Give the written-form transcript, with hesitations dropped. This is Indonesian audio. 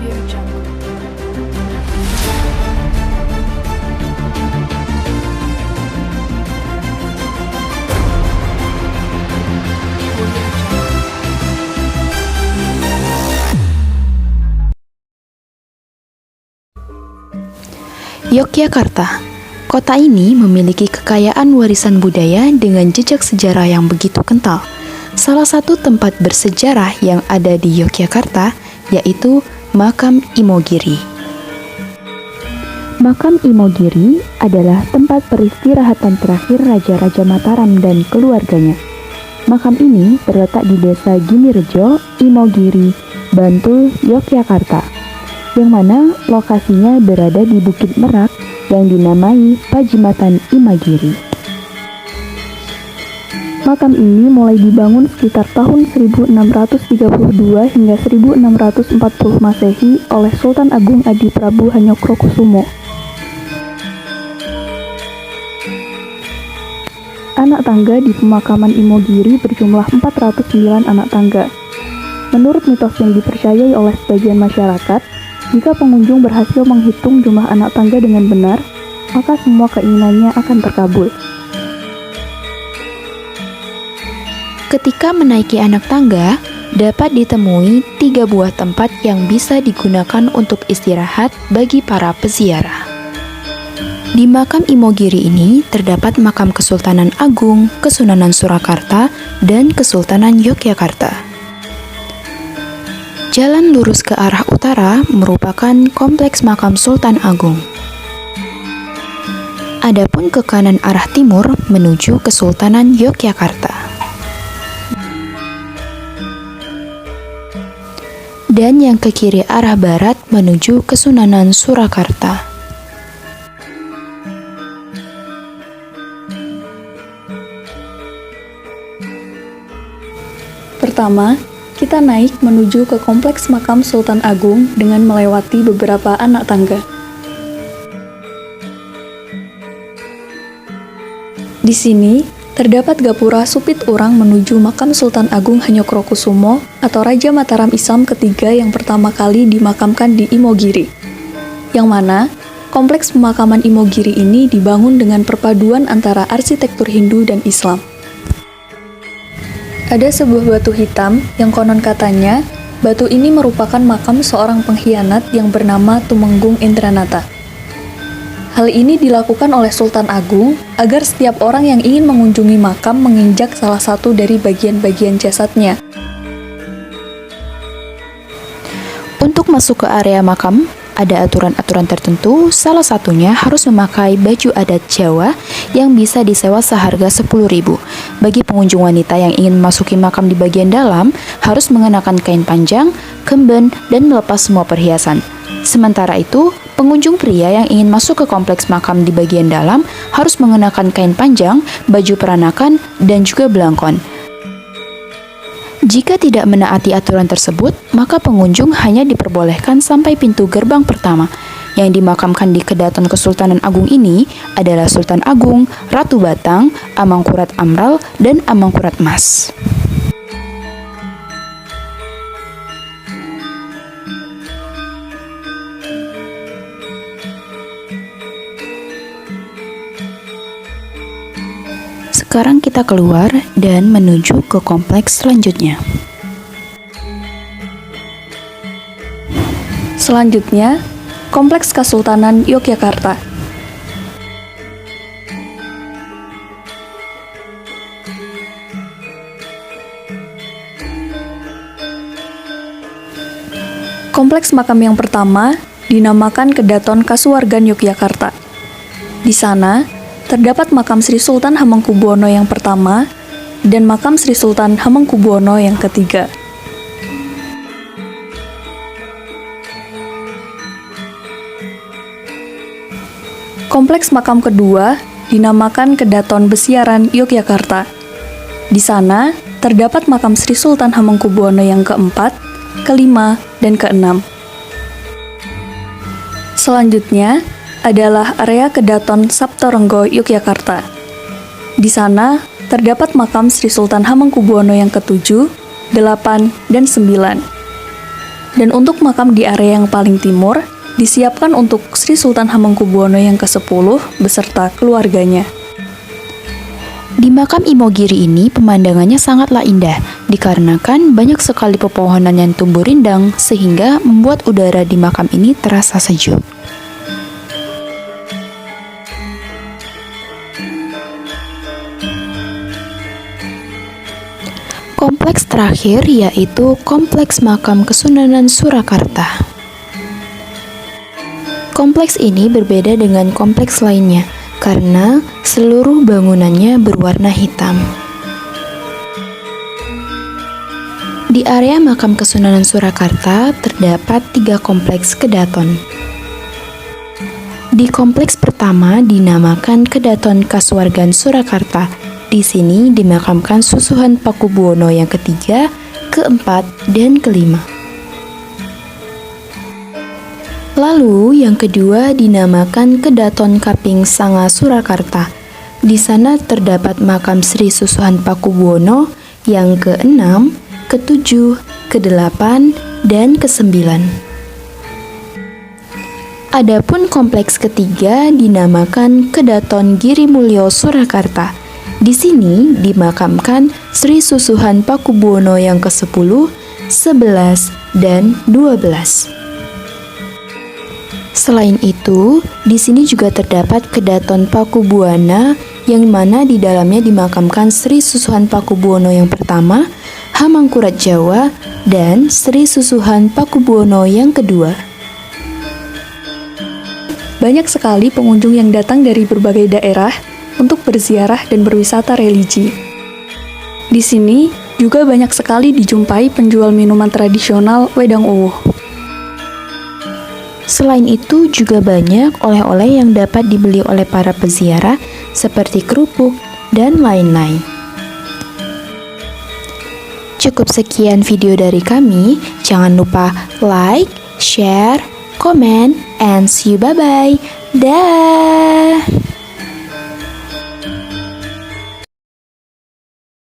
Audio Jungle. Yogyakarta. Kota ini memiliki kekayaan warisan budaya dengan jejak sejarah yang begitu kental. Salah satu tempat bersejarah yang ada di Yogyakarta yaitu Makam Imogiri. Makam Imogiri adalah tempat peristirahatan terakhir Raja-Raja Mataram dan keluarganya. Makam ini terletak di Desa Gimirejo, Imogiri, Bantul, Yogyakarta, yang mana lokasinya berada di Bukit Merak yang dinamai Pajimatan Imagiri. Makam ini mulai dibangun sekitar tahun 1632 hingga 1640 Masehi oleh Sultan Agung Adi Prabu Hanyokrokusumo. Anak tangga di pemakaman Imogiri berjumlah 409 anak tangga. Menurut mitos yang dipercayai oleh sebagian masyarakat, jika pengunjung berhasil menghitung jumlah anak tangga dengan benar, maka semua keinginannya akan terkabul. Ketika menaiki anak tangga, dapat ditemui 3 buah tempat yang bisa digunakan untuk istirahat bagi para peziarah. Di makam Imogiri ini terdapat makam Kesultanan Agung, Kesunanan Surakarta, dan Kesultanan Yogyakarta. Jalan lurus ke arah utara merupakan kompleks makam Sultan Agung. Adapun ke kanan arah timur menuju Kesultanan Yogyakarta. Dan yang ke kiri arah barat menuju Kesunanan Surakarta. Pertama, kita naik menuju ke kompleks makam Sultan Agung dengan melewati beberapa anak tangga. Di sini, terdapat gapura supit urang menuju makam Sultan Agung Hanyokrokusumo atau Raja Mataram Islam ketiga yang pertama kali dimakamkan di Imogiri. Yang mana, kompleks pemakaman Imogiri ini dibangun dengan perpaduan antara arsitektur Hindu dan Islam. Ada sebuah batu hitam yang konon katanya, batu ini merupakan makam seorang pengkhianat yang bernama Tumenggung Indranata. Hal ini dilakukan oleh Sultan Agung agar setiap orang yang ingin mengunjungi makam menginjak salah satu dari bagian-bagian jasadnya. Untuk masuk ke area makam, ada aturan-aturan tertentu, salah satunya harus memakai baju adat Jawa yang bisa disewa seharga 10.000. Bagi pengunjung wanita yang ingin memasuki makam di bagian dalam, harus mengenakan kain panjang, kemben, dan melepas semua perhiasan. Sementara itu, pengunjung pria yang ingin masuk ke kompleks makam di bagian dalam harus mengenakan kain panjang, baju peranakan, dan juga belangkon. Jika tidak menaati aturan tersebut, maka pengunjung hanya diperbolehkan sampai pintu gerbang pertama. Yang dimakamkan di Kedaton Kesultanan Agung ini adalah Sultan Agung, Ratu Batang, Amangkurat Amral, dan Amangkurat Mas. Sekarang kita keluar dan menuju ke kompleks selanjutnya. Selanjutnya, Kompleks Kesultanan Yogyakarta. Kompleks makam yang pertama dinamakan Kedaton Kasuwargan Yogyakarta. Di sana, terdapat makam Sri Sultan Hamengkubuwono yang pertama dan makam Sri Sultan Hamengkubuwono yang ketiga. Kompleks makam kedua dinamakan Kedaton Besiaran Yogyakarta. Di sana, terdapat makam Sri Sultan Hamengkubuwono yang keempat, kelima, dan keenam. Selanjutnya adalah area Kedaton Saptorenggo Yogyakarta. Di sana, terdapat makam Sri Sultan Hamengkubuwono yang ke-7, 8, dan 9. Dan untuk makam di area yang paling timur, disiapkan untuk Sri Sultan Hamengkubuwono yang ke-10 beserta keluarganya. Di makam Imogiri ini pemandangannya sangatlah indah, dikarenakan banyak sekali pepohonan yang tumbuh rindang sehingga membuat udara di makam ini terasa sejuk. Kompleks terakhir yaitu Kompleks Makam Kesunanan Surakarta. Kompleks ini berbeda dengan kompleks lainnya karena seluruh bangunannya berwarna hitam. Di area Makam Kesunanan Surakarta terdapat 3 kompleks kedaton. Di kompleks pertama dinamakan Kedaton Kasuwargan Surakarta. Di sini dimakamkan Susuhan Pakubuwono yang ketiga, keempat, dan kelima. Lalu yang kedua dinamakan Kedaton Kaping Sanga Surakarta. Di sana terdapat makam Sri Susuhan Pakubuwono yang ke-6, ke-7, ke-8, dan ke-9. Adapun kompleks ketiga dinamakan Kedaton Girimulyo Surakarta. Di sini dimakamkan Sri Susuhan Pakubuwono yang ke-10, 11, dan 12. Selain itu, di sini juga terdapat Kedaton Pakubuwana yang mana di dalamnya dimakamkan Sri Susuhan Pakubuwono yang pertama, Hamangkurat Jawa, dan Sri Susuhan Pakubuwono yang kedua. Banyak sekali pengunjung yang datang dari berbagai daerah untuk berziarah dan berwisata religi. Di sini juga banyak sekali dijumpai penjual minuman tradisional Wedang Uwuh. Selain itu juga banyak oleh-oleh yang dapat dibeli oleh para peziarah seperti kerupuk dan lain-lain. Cukup sekian video dari kami. Jangan lupa like, share, comment, and see you. Bye-bye. Dah.